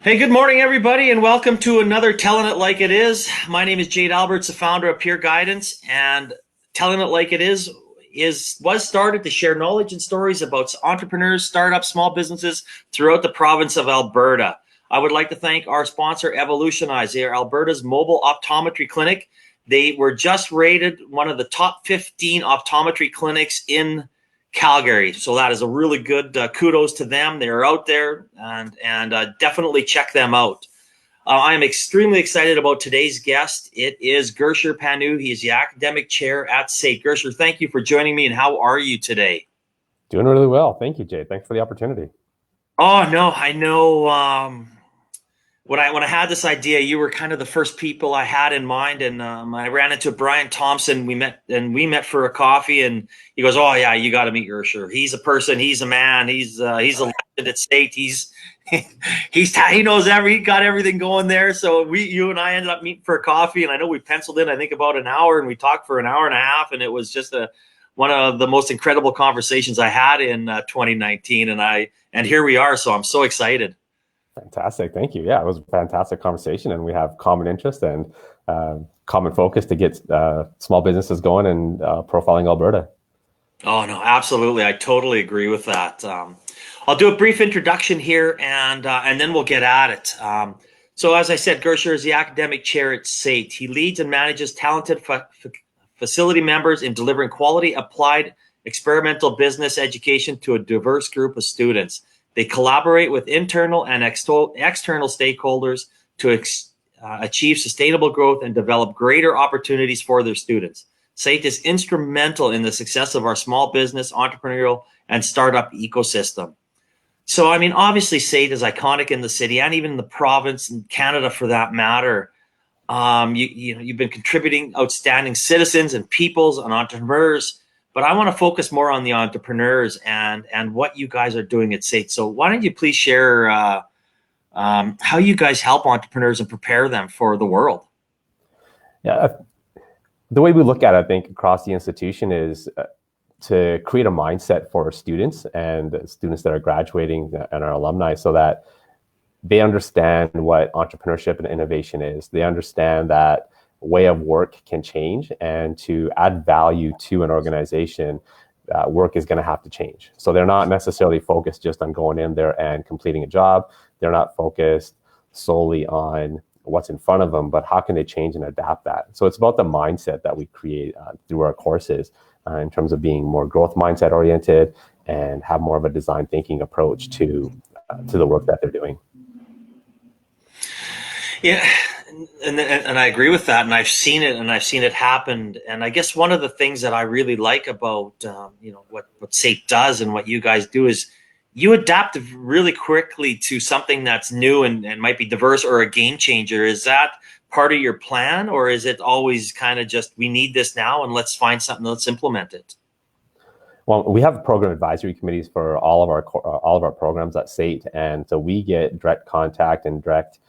Hey, good morning, everybody, and welcome to another Telling It Like It Is. My name is Jade Alberts, the founder of Peer Guidance, and Telling It Like It was started to share knowledge and stories about entrepreneurs, startups, small businesses throughout the province of Alberta. I would like to thank our sponsor, Evolutionize. They are Alberta's mobile optometry clinic. They were just rated one of the top 15 optometry clinics in Calgary. So that is a really good kudos to them. They're out there and definitely check them out. I am extremely excited about today's guest. It is Gursher Pannu. He is the academic chair at SAIT. Gursher, thank you for joining me. And how are you today? Doing really well. Thank you, Jay. Thanks for the opportunity. Oh no, I know. When I had this idea, you were kind of the first people I had in mind, and I ran into Brian Thompson. We met for a coffee, and he goes, "Oh yeah, you got to meet Gersher. He's a person. He's a man. He's a legend at SAIT. He knows he got everything going there." So you and I ended up meeting for a coffee, and I know we penciled in I think about an hour, and we talked for an hour and a half, and it was just one of the most incredible conversations I had in 2019, and here we are. So I'm so excited. Fantastic. Thank you. Yeah, it was a fantastic conversation, and we have common interest and common focus to get small businesses going and profiling Alberta. Oh no, absolutely. I totally agree with that. I'll do a brief introduction here, and then we'll get at it. So, as I said, Gersher is the academic chair at SAIT. He leads and manages talented facility members in delivering quality applied experimental business education to a diverse group of students. They collaborate with internal and external stakeholders to achieve sustainable growth and develop greater opportunities for their students. SAIT is instrumental in the success of our small business, entrepreneurial, and startup ecosystem. So, I mean, obviously, SAIT is iconic in the city and even in the province and Canada for that matter. You've been contributing outstanding citizens and peoples and entrepreneurs, but I want to focus more on the entrepreneurs and what you guys are doing at SAIT. So why don't you please share how you guys help entrepreneurs and prepare them for the world? Yeah, the way we look at it, I think, across the institution is to create a mindset for students and students that are graduating and our alumni so that they understand what entrepreneurship and innovation is. They understand that way of work can change, and to add value to an organization, work is going to have to change. So they're not necessarily focused just on going in there and completing a job. They're not focused solely on what's in front of them, but how can they change and adapt that? So it's about the mindset that we create through our courses in terms of being more growth mindset oriented and have more of a design thinking approach to the work that they're doing. Yeah, and I agree with that, and I've seen it, and I've seen it happen. And I guess one of the things that I really like about what SAIT does and what you guys do is you adapt really quickly to something that's new and might be diverse or a game changer. Is that part of your plan, or is it always kind of just we need this now and let's find something, let's implement it? Well, we have program advisory committees for all of our programs at SAIT, and so we get direct contact and direct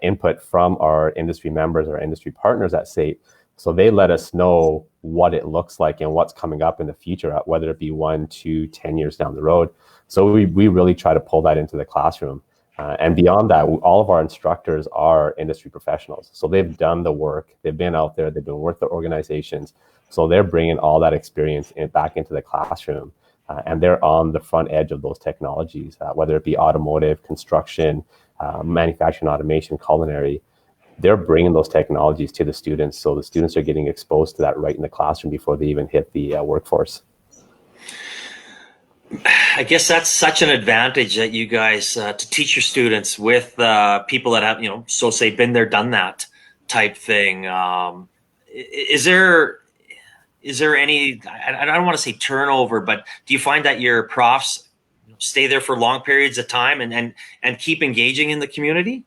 input from our industry members or industry partners at SAIT. So they let us know what it looks like and what's coming up in the future, whether it be 1, 2, 10 years down the road. So we really try to pull that into the classroom. And beyond that, all of our instructors are industry professionals. So they've done the work, they've been out there, they've been with the organizations. So they're bringing all that experience back into the classroom. And they're on the front edge of those technologies, whether it be automotive, construction, manufacturing, automation, culinary. They're bringing those technologies to the students. So the students are getting exposed to that right in the classroom before they even hit the workforce. I guess that's such an advantage that you guys to teach your students with people that have, so say been there, done that type thing. Is there any, I don't want to say turnover, but do you find that your profs stay there for long periods of time and keep engaging in the community?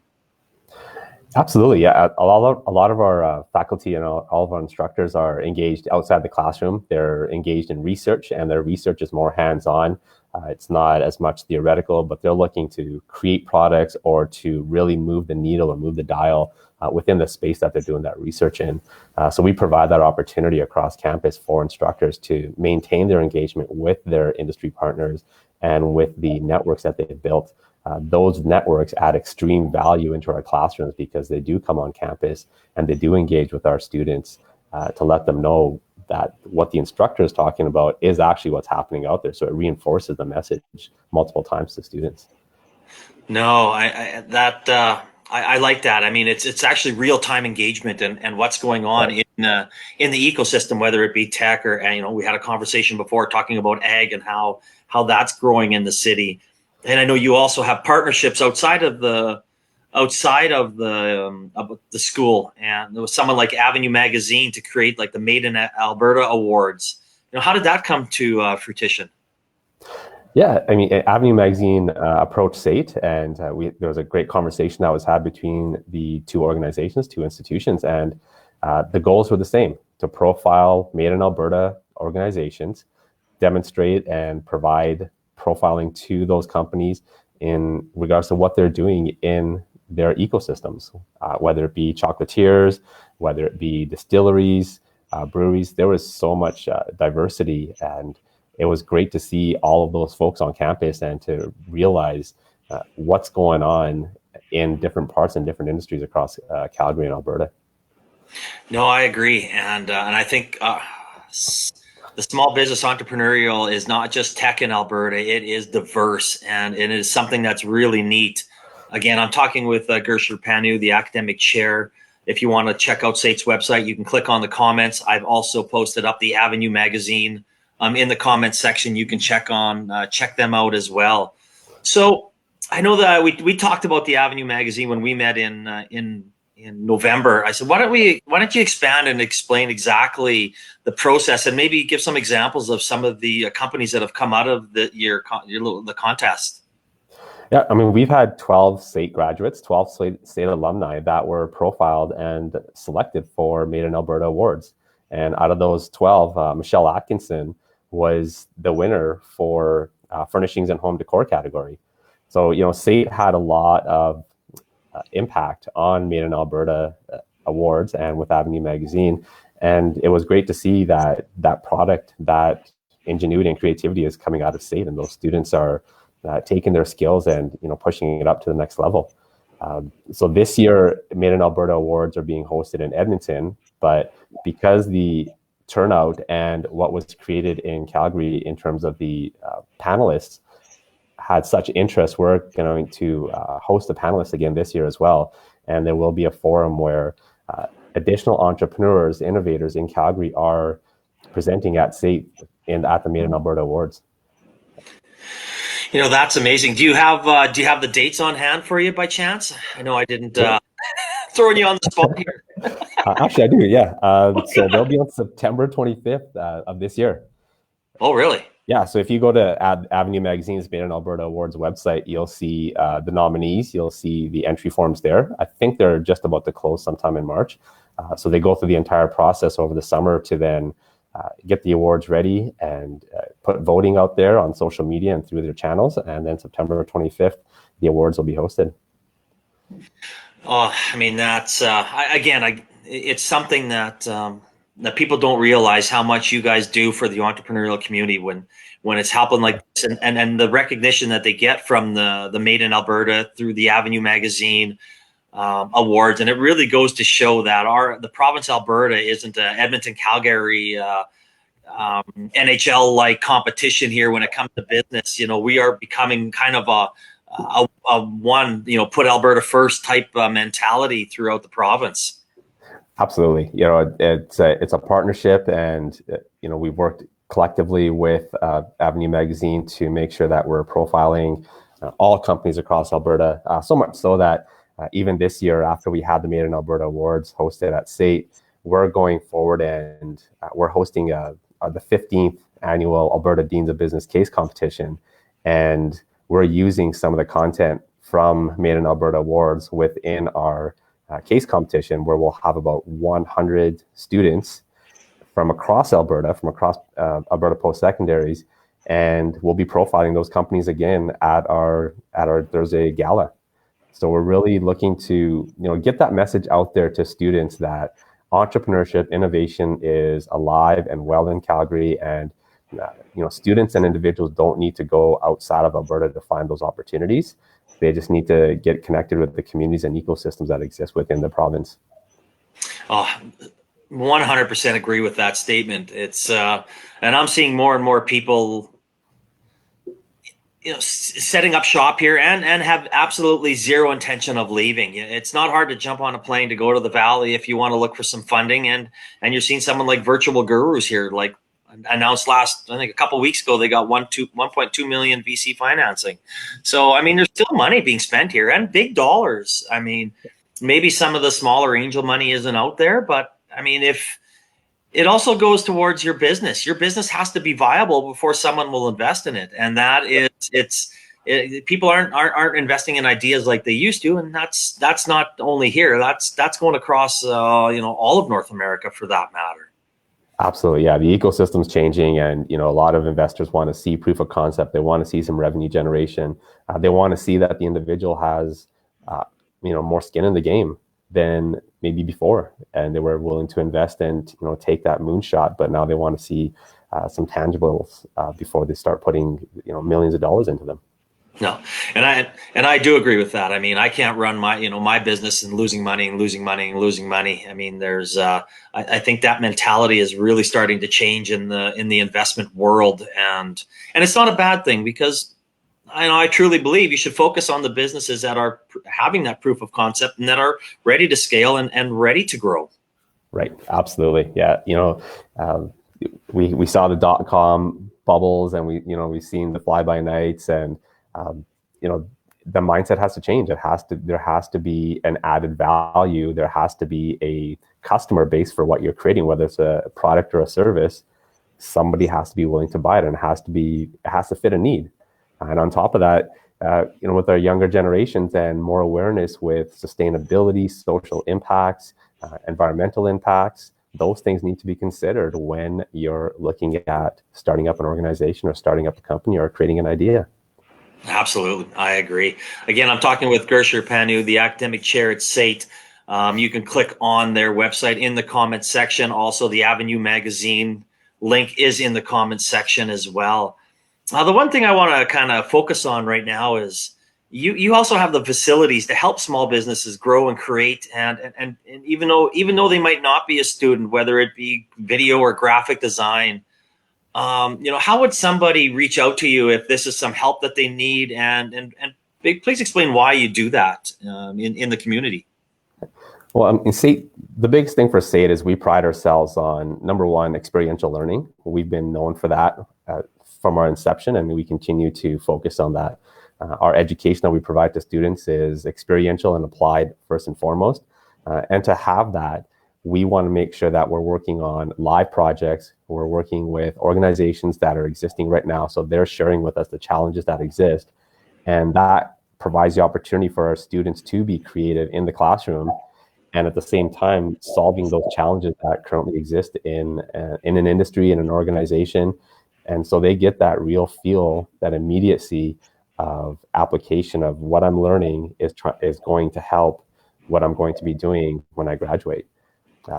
Absolutely, yeah. A lot of our faculty and all of our instructors are engaged outside the classroom. They're engaged in research, and their research is more hands-on. It's not as much theoretical, but they're looking to create products or to really move the needle or move the dial within the space that they're doing that research in. So we provide that opportunity across campus for instructors to maintain their engagement with their industry partners and with the networks that they've built. those networks add extreme value into our classrooms because they do come on campus and they do engage with our students to let them know that what the instructor is talking about is actually what's happening out there. So it reinforces the message multiple times to students. No, I like that. I mean, it's actually real time engagement and what's going on in the ecosystem, whether it be tech or, and, you know, we had a conversation before talking about ag and how that's growing in the city. And I know you also have partnerships outside of the school, and there was someone like Avenue Magazine to create like the Made in Alberta Awards. You know, how did that come to fruition? Yeah, I mean, Avenue Magazine approached SAIT, and there was a great conversation that was had between the two organizations, two institutions, and the goals were the same: to profile Made in Alberta organizations, demonstrate and provide profiling to those companies in regards to what they're doing in their ecosystems, whether it be chocolatiers, whether it be distilleries, breweries. There was so much diversity, and it was great to see all of those folks on campus and to realize what's going on in different parts and different industries across Calgary and Alberta. No, I agree, and I think the small business entrepreneurial is not just tech in Alberta; it is diverse, and it is something that's really neat. Again, I'm talking with Gursher Pannu, the academic chair. If you want to check out SAIT's website, you can click on the comments. I've also posted up the Avenue Magazine in the comments section. You can check them out as well. So I know that we talked about the Avenue Magazine when we met in November. I said, why don't you expand and explain exactly the process and maybe give some examples of some of the companies that have come out of the contest? Yeah, I mean, we've had 12 SAIT graduates, 12 SAIT alumni that were profiled and selected for Made in Alberta Awards. And out of those 12, Michelle Atkinson was the winner for furnishings and home decor category. So, you know, SAIT had a lot of impact on Made in Alberta Awards and with Avenue Magazine. And it was great to see that product, that ingenuity and creativity is coming out of SAIT, and those students are taking their skills and, you know, pushing it up to the next level. So this year, Made in Alberta Awards are being hosted in Edmonton, but because the turnout and what was created in Calgary in terms of the panelists had such interest, we're going to host the panelists again this year as well. And there will be a forum where additional entrepreneurs, innovators in Calgary are presenting at SAIT at the Made in Alberta Awards. You know, that's amazing. Do you have the dates on hand for you by chance? I know I didn't throwing you on the spot here. Actually, I do. Yeah. So they'll be on September 25th of this year. Oh, really? Yeah. So if you go to Avenue Magazine's Made in Alberta Awards website, you'll see the nominees. You'll see the entry forms there. I think they're just about to close sometime in March. So they go through the entire process over the summer to then get the awards ready and put voting out there on social media and through their channels. And then September 25th, the awards will be hosted. Oh, I mean, that's it's something that people don't realize how much you guys do for the entrepreneurial community when it's helping like this, and the recognition that they get from the Made in Alberta through the Avenue Magazine awards. And it really goes to show that the province of Alberta isn't a Edmonton, Calgary, NHL like competition here when it comes to business. You know, we are becoming kind of a one, you know, put Alberta first type mentality throughout the province. Absolutely. You know, it's a partnership, and you know, we've worked collectively with Avenue Magazine to make sure that we're profiling all companies across Alberta, so much so that even this year, after we had the Made in Alberta Awards hosted at SAIT, we're going forward and we're hosting the 15th annual Alberta Deans of Business Case Competition. And we're using some of the content from Made in Alberta Awards within our case competition, where we'll have about 100 students from across Alberta, from across Alberta post-secondaries, and we'll be profiling those companies again at our Thursday gala. So we're really looking to, you know, get that message out there to students that entrepreneurship, innovation is alive and well in Calgary, and you know, students and individuals don't need to go outside of Alberta to find those opportunities. They just need to get connected with the communities and ecosystems that exist within the province. Oh, 100% agree with that statement. It's and I'm seeing more and more people, setting up shop here and have absolutely zero intention of leaving. It's not hard to jump on a plane to go to the valley if you want to look for some funding, and you're seeing someone like Virtual Gurus here, like announced last, I think a couple of weeks ago, they got 1.2 million VC financing. So I mean, there's still money being spent here, and big dollars. I mean, maybe some of the smaller angel money isn't out there, but I mean, if it also goes towards your business. Your business has to be viable before someone will invest in it, and that is, people aren't investing in ideas like they used to, and that's not only here. That's going across all of North America for that matter. Absolutely, yeah. The ecosystem's changing, and a lot of investors want to see proof of concept. They want to see some revenue generation. They want to see that the individual has more skin in the game than maybe before, and they were willing to invest and take that moonshot, but now they want to see some tangibles before they start putting millions of dollars into them. No, and I do agree with that. I mean, I can't run my business and losing money and losing money and losing money. I mean, there's I think that mentality is really starting to change in the investment world, and it's not a bad thing, because I truly believe you should focus on the businesses that are having that proof of concept and that are ready to scale and ready to grow. Right. Absolutely. Yeah. We saw the .com bubbles, and we've seen the fly by nights, and the mindset has to change. There has to be an added value. There has to be a customer base for what you're creating, whether it's a product or a service. Somebody has to be willing to buy it, and it has to fit a need. And on top of that, with our younger generations and more awareness with sustainability, social impacts, environmental impacts, those things need to be considered when you're looking at starting up an organization or starting up a company or creating an idea. Absolutely. I agree. Again, I'm talking with Gursher Pannu, the academic chair at SAIT. You can click on their website in the comments section. Also, the Avenue Magazine link is in the comments section as well. The one thing I want to kind of focus on right now is you also have the facilities to help small businesses grow and create, and even though they might not be a student, whether it be video or graphic design, how would somebody reach out to you if this is some help that they need, and please explain why you do that in the community. Well, in SAIT, the biggest thing for SAIT is we pride ourselves on, number one, experiential learning. We've been known for that from our inception, and we continue to focus on that. Our education that we provide to students is experiential and applied first and foremost. And to have that, we want to make sure that we're working on live projects. We're working with organizations that are existing right now, so they're sharing with us the challenges that exist. And that provides the opportunity for our students to be creative in the classroom, and at the same time solving those challenges that currently exist in an industry, in an organization. And so they get that real feel, that immediacy of application of what I'm learning is going to help what I'm going to be doing when I graduate.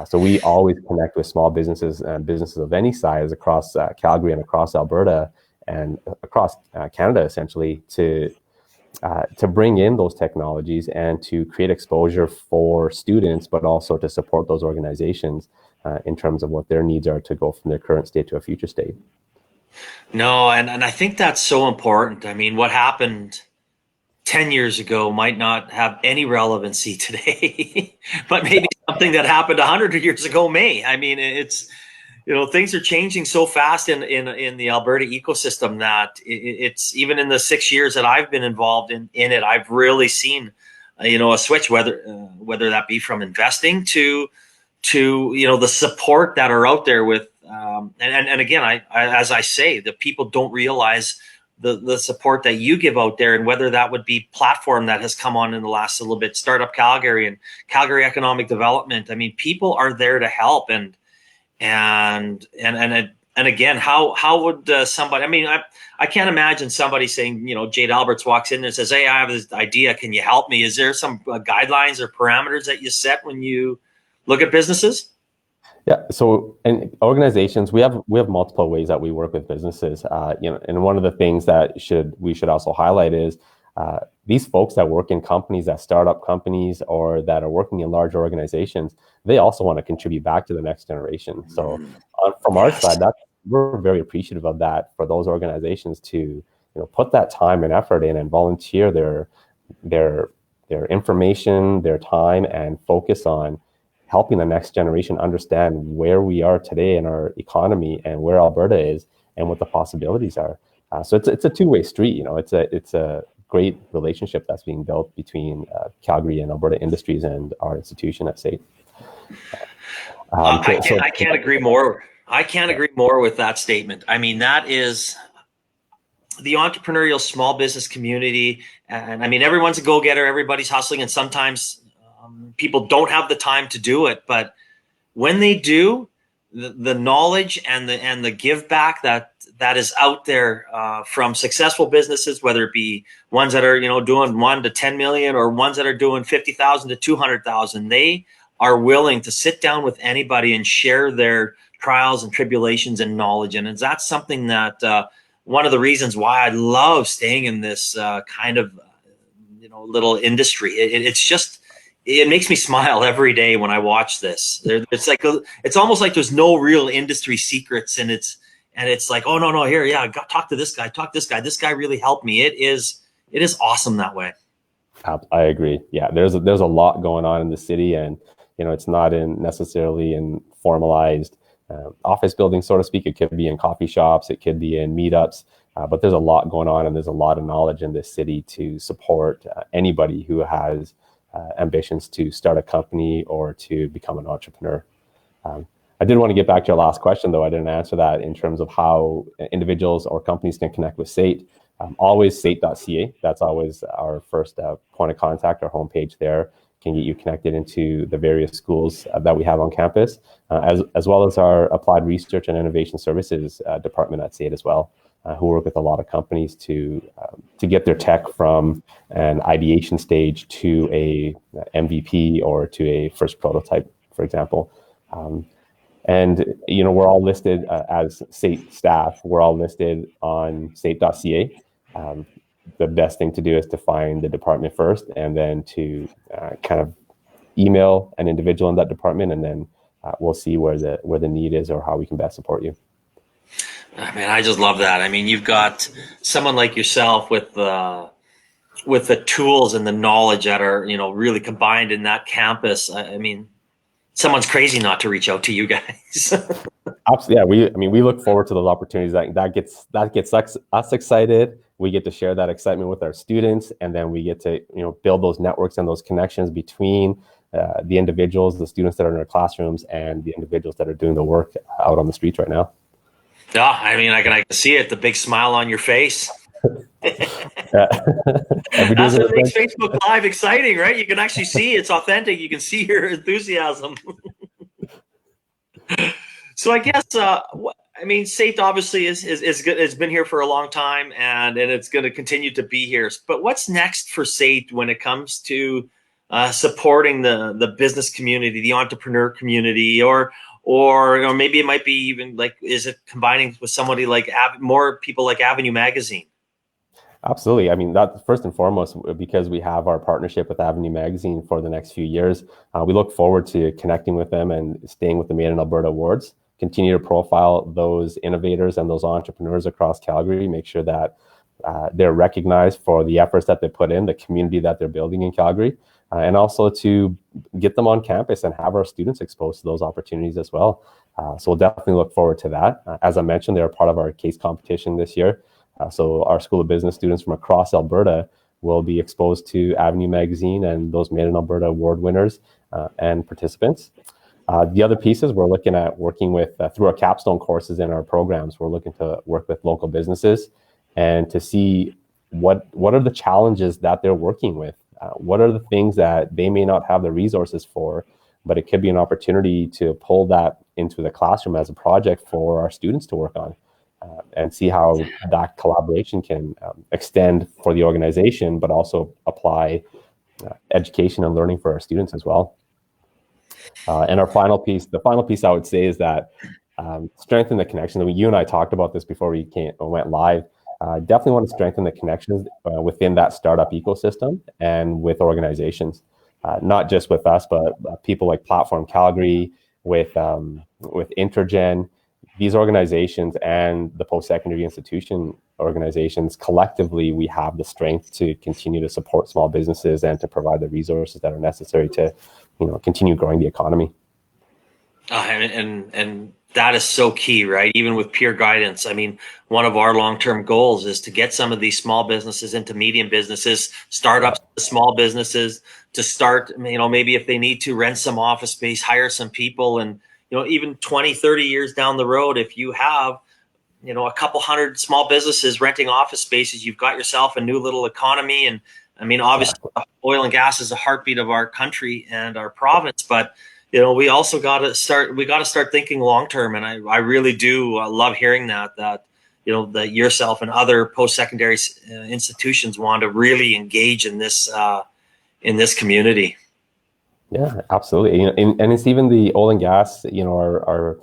So we always connect with small businesses and businesses of any size across Calgary and across Alberta and across Canada, essentially, to bring in those technologies and to create exposure for students, but also to support those organizations in terms of what their needs are to go from their current state to a future state. No, and I think that's so important. I mean, what happened 10 years ago might not have any relevancy today, but maybe something that happened 100 years ago may. I mean, it's, things are changing so fast in the Alberta ecosystem that it's, even in the 6 years that I've been involved in it, I've really seen, a switch, whether that be from investing to the support that are out there with, and again, I as I say, the people don't realize the support that you give out there, and whether that would be platform that has come on in the last little bit, Startup Calgary and Calgary Economic Development. I mean, people are there to help, and again, how would somebody? I mean, I can't imagine somebody saying, Jade Alberts walks in and says, "Hey, I have this idea. Can you help me?" Is there some guidelines or parameters that you set when you look at businesses? Yeah. So in organizations, we have multiple ways that we work with businesses. And one of the things that we should also highlight is these folks that work in companies, that startup companies, or that are working in large organizations, they also want to contribute back to the next generation. So from our side, we're very appreciative of that, for those organizations to put that time and effort in and volunteer their information, their time, and focus on helping the next generation understand where we are today in our economy and where Alberta is and what the possibilities are. So it's a two-way street. It's a great relationship that's being built between Calgary and Alberta Industries and our institution at SAIT. I can't agree more. I can't agree more with that statement. I mean, that is the entrepreneurial small business community. And I mean, everyone's a go-getter, everybody's hustling, and sometimes people don't have the time to do it. But when they do, the knowledge and the give back that is out there from successful businesses, whether it be ones that are doing 1 to 10 million or ones that are doing 50,000 to 200,000, they are willing to sit down with anybody and share their trials and tribulations and knowledge. And that's something that one of the reasons why I love staying in this kind of little industry. It makes me smile every day when I watch this. It's almost like there's no real industry secrets, and it's like, oh no, here, yeah, talk to this guy, this guy really helped me. It is awesome that way. I agree. Yeah, there's a lot going on in the city, and it's not necessarily in formalized office buildings, so to speak. It could be in coffee shops, it could be in meetups, but there's a lot going on, and there's a lot of knowledge in this city to support anybody who has ambitions to start a company or to become an entrepreneur. I did want to get back to your last question, though. I didn't answer that in terms of how individuals or companies can connect with SAIT. Always SAIT.ca. That's always our first point of contact. Our homepage there can get you connected into the various schools that we have on campus, as well as our Applied Research and Innovation Services department at SAIT as well, who work with a lot of companies to get their tech from an ideation stage to a MVP or to a first prototype, for example. And we're all listed as SAIT staff. We're all listed on SAIT.ca. The best thing to do is to find the department first, and then to kind of email an individual in that department, and then we'll see where the need is or how we can best support you. I mean, I just love that. I mean, you've got someone like yourself with the tools and the knowledge that are really combined in that campus. I mean, someone's crazy not to reach out to you guys. Absolutely, yeah. We look forward to those opportunities. That gets us excited. We get to share that excitement with our students, and then we get to build those networks and those connections between the individuals, the students that are in our classrooms, and the individuals that are doing the work out on the streets right now. Yeah, I mean, I can see it, the big smile on your face. That's what makes Facebook Live exciting, right? You can actually see it's authentic. You can see your enthusiasm. So I guess, SAIT obviously is good. It's been here for a long time, and it's going to continue to be here. But what's next for SAIT when it comes to supporting the business community, the entrepreneur community, or maybe it might be even like, is it combining with somebody like more people like Avenue Magazine? Absolutely. I mean, that first and foremost, because we have our partnership with Avenue Magazine for the next few years, we look forward to connecting with them and staying with the Made in Alberta Awards, continue to profile those innovators and those entrepreneurs across Calgary, make sure that they're recognized for the efforts that they put in, the community that they're building in Calgary, and also to get them on campus and have our students exposed to those opportunities as well. So we'll definitely look forward to that. As I mentioned, they're a part of our case competition this year. So our School of Business students from across Alberta will be exposed to Avenue Magazine and those Made in Alberta Award winners and participants. The other pieces we're looking at working with through our capstone courses in our programs, we're looking to work with local businesses and to see what are the challenges that they're working with. What are the things that they may not have the resources for, but it could be an opportunity to pull that into the classroom as a project for our students to work on. And see how that collaboration can extend for the organization, but also apply education and learning for our students as well. And the final piece I would say is that strengthen the connection. I mean, you and I talked about this before we went live. definitely want to strengthen the connections within that startup ecosystem and with organizations, not just with us, but people like Platform Calgary, with Intergen. These organizations and the post-secondary institution organizations, collectively, we have the strength to continue to support small businesses and to provide the resources that are necessary to, continue growing the economy. And that is so key, right? Even with peer guidance. I mean, one of our long-term goals is to get some of these small businesses into medium businesses, startups, small businesses, to start, maybe if they need to rent some office space, hire some people, and, even 20, 30 years down the road, if you have, a couple hundred small businesses renting office spaces, you've got yourself a new little economy. And I mean, obviously, oil and gas is the heartbeat of our country and our province, but we also got to start thinking long term. And I really do love hearing that that yourself and other post-secondary institutions want to really engage in this community. Yeah, absolutely. And it's even the oil and gas, our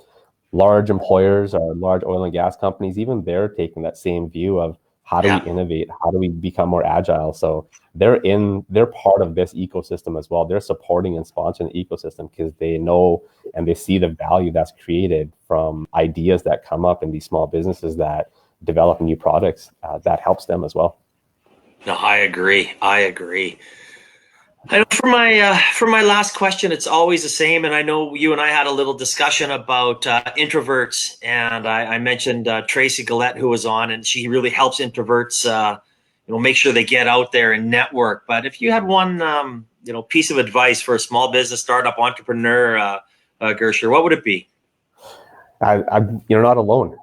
large employers, our large oil and gas companies, even they're taking that same view of how do we innovate? How do we become more agile? So they're part of this ecosystem as well. They're supporting and sponsoring the ecosystem because they know and they see the value that's created from ideas that come up in these small businesses that develop new products that helps them as well. No, I agree. I know for my last question, it's always the same, and I know you and I had a little discussion about introverts, and I mentioned Tracy Gillette, who was on, and she really helps introverts, make sure they get out there and network. But if you had one, piece of advice for a small business startup entrepreneur, Gursher, what would it be? You're not alone.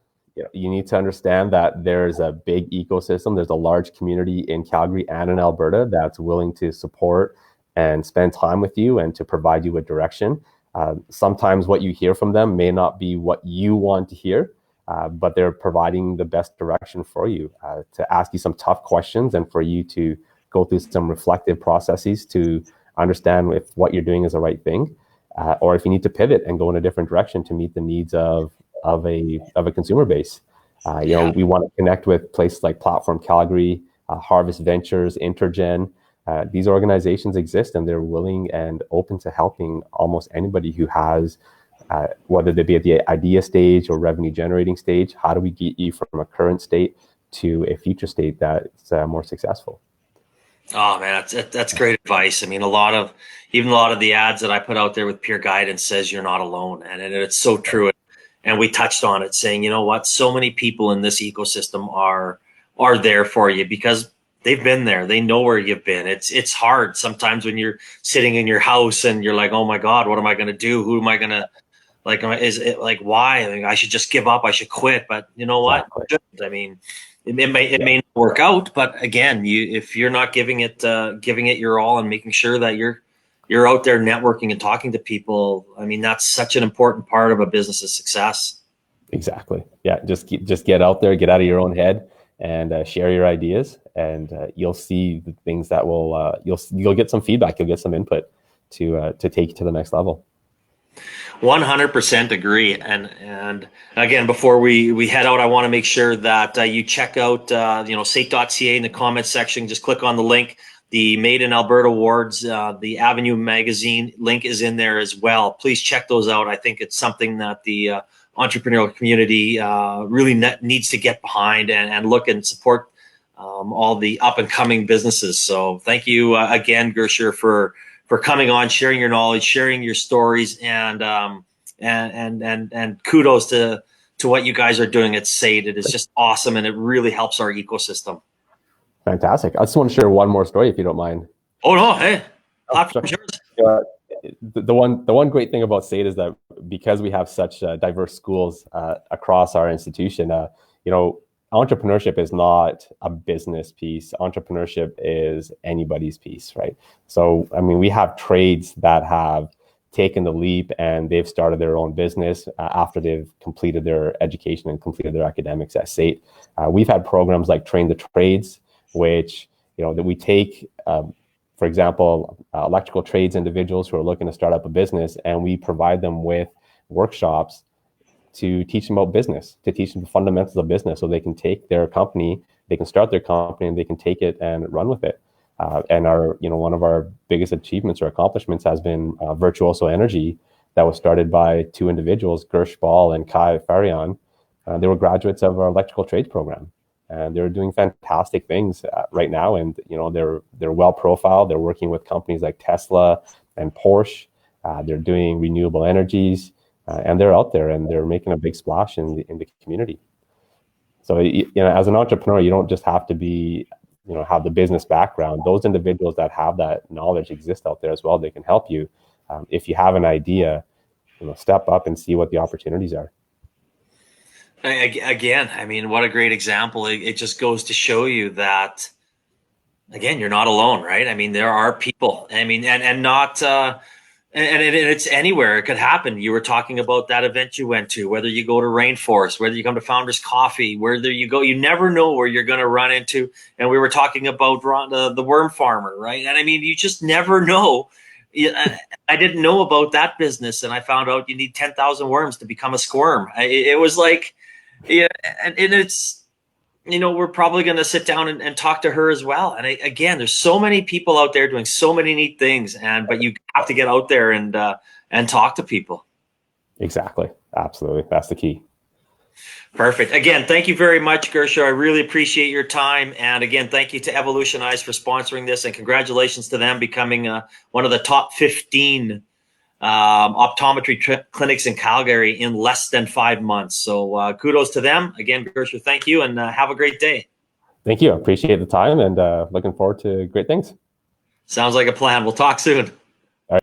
You need to understand that there's a big ecosystem. There's a large community in Calgary and in Alberta that's willing to support and spend time with you and to provide you with direction. Sometimes what you hear from them may not be what you want to hear, but they're providing the best direction for you, to ask you some tough questions and for you to go through some reflective processes to understand if what you're doing is the right thing, or if you need to pivot and go in a different direction to meet the needs of a consumer base. We want to connect with places like Platform Calgary, Harvest Ventures, Intergen. These organizations exist and they're willing and open to helping almost anybody who has, whether they be at the idea stage or revenue generating stage. How do we get you from a current state to a future state that's more successful? Oh man, that's great advice. I mean, a lot of the ads that I put out there with peer guidance says you're not alone, and it's so true. And we touched on it, saying, you know what, so many people in this ecosystem are there for you because they've been there. They know where you've been. It's hard sometimes when you're sitting in your house and you're like, oh my God, what am I going to do? Who am I going to is it like, why? I mean, I should just give up. I should quit. But you know what? I mean, it may not work out. But again, if you're not giving it your all and making sure that you're out there networking and talking to people, I mean, that's such an important part of a business's success. Exactly. Yeah. Just get out there, get out of your own head, and share your ideas, and you'll see the things that will you'll get some feedback, you'll get some input to take you to the next level. 100% agree. And again, before we head out, I want to make sure that you check out SAIT.ca in the comments section. Just click on the link. The Made in Alberta Awards, the Avenue Magazine link is in there as well. Please check those out. I think it's something that the entrepreneurial community really needs to get behind and look and support all the up and coming businesses. So thank you again, Gursher, for coming on, sharing your knowledge, sharing your stories, and kudos to what you guys are doing at SAIT. It is just awesome, and it really helps our ecosystem. Fantastic. I just want to share one more story, if you don't mind. Oh no, hey, platform's yours. The one great thing about SAIT is that because we have such diverse schools across our institution, entrepreneurship is not a business piece. Entrepreneurship is anybody's piece, right? So, I mean, we have trades that have taken the leap and they've started their own business after they've completed their education and completed their academics at SAIT. We've had programs like Train the Trades, which, that we take, for example, electrical trades individuals who are looking to start up a business, and we provide them with workshops to teach them about business, to teach them the fundamentals of business so they can take their company they can start their company and they can take it and run with it. And our, one of our biggest achievements or accomplishments has been Virtuoso Energy, that was started by two individuals, Gersh Ball and Kai Farian. They were graduates of our electrical trades program, and they're doing fantastic things right now. And they're well profiled. They're working with companies like Tesla and Porsche. They're doing renewable energies, and they're out there and they're making a big splash in the community. So as an entrepreneur, you don't just have to be have the business background. Those individuals that have that knowledge exist out there as well. They can help you. If you have an idea, step up and see what the opportunities are. Again, I mean, what a great example. It just goes to show you that, again, you're not alone, right? I mean, there are people, and it's anywhere. It could happen. You were talking about that event you went to, whether you go to Rainforest, whether you come to Founders Coffee, whether you go, you never know where you're going to run into. And we were talking about the worm farmer, right? And I mean, you just never know. I didn't know about that business, and I found out you need 10,000 worms to become a squirm. It was like, yeah, and it's, we're probably going to sit down and talk to her as well. And again, there's so many people out there doing so many neat things, but you have to get out there and talk to people. Exactly. Absolutely. That's the key. Perfect. Again, thank you very much, Gursher. I really appreciate your time. And again, thank you to Evolutionize for sponsoring this, and congratulations to them becoming one of the top 15 optometry clinics in Calgary in less than 5 months. So kudos to them. Again, Gursher, thank you, and have a great day. Thank you. I appreciate the time, and looking forward to great things. Sounds like a plan. We'll talk soon.